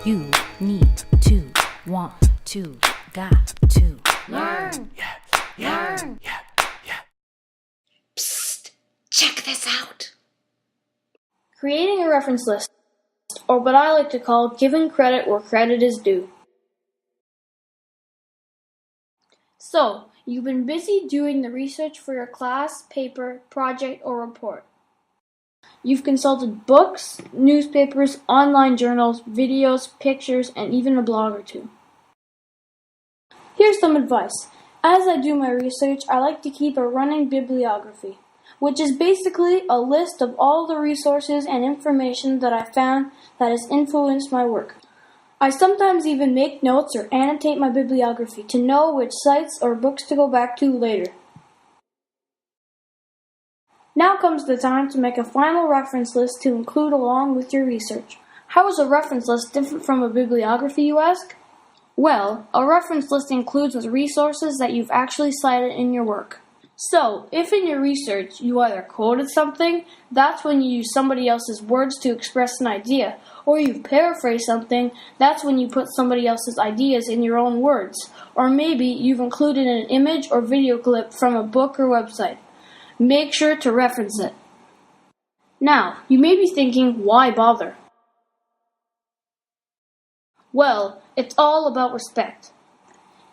You need to, want to, got to learn. Learn. Psst! Check this out! Creating a reference list, or what I like to call giving credit where credit is due. So, you've been busy doing the research for your class, paper, project, or report. You've consulted books, newspapers, online journals, videos, pictures, and even a blog or two. Here's some advice. As I do my research, I like to keep a running bibliography, which is basically a list of all the resources and information that I found that has influenced my work. I sometimes even make notes or annotate my bibliography to know which sites or books to go back to later. Now comes the time to make a final reference list to include along with your research. How is a reference list different from a bibliography, you ask? Well, a reference list includes the resources that you've actually cited in your work. So, if in your research you either quoted something, that's when you use somebody else's words to express an idea, or you paraphrase something, that's when you put somebody else's ideas in your own words, or maybe you've included an image or video clip from a book or website. Make sure to reference it. Now, you may be thinking, why bother? Well, it's all about respect.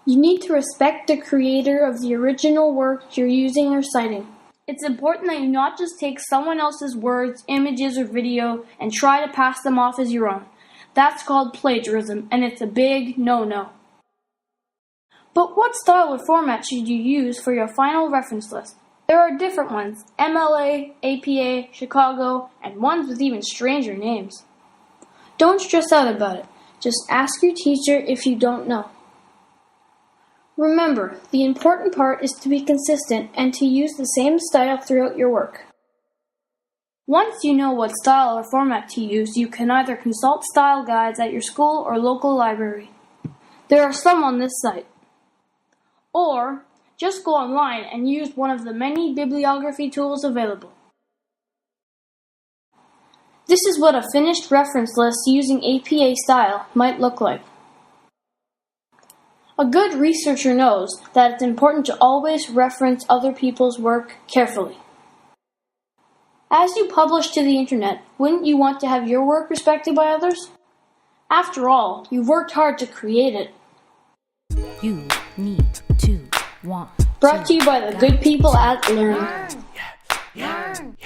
You need to respect the creator of the original work you're using or citing. It's important that you not just take someone else's words, images, or video and try to pass them off as your own. That's called plagiarism, and it's a big no-no. But what style or format should you use for your final reference list? There are different ones, MLA, APA, Chicago, and ones with even stranger names. Don't stress out about it. Just ask your teacher if you don't know. Remember, the important part is to be consistent and to use the same style throughout your work. Once you know what style or format to use, you can either consult style guides at your school or local library. There are some on this site. Or, just go online and use one of the many bibliography tools available. This is what a finished reference list using APA style might look like. A good researcher knows that it's important to always reference other people's work carefully. As you publish to the internet, wouldn't you want to have your work respected by others? After all, you've worked hard to create it. You need to, want Brought to you by the good people at Learn. Learn.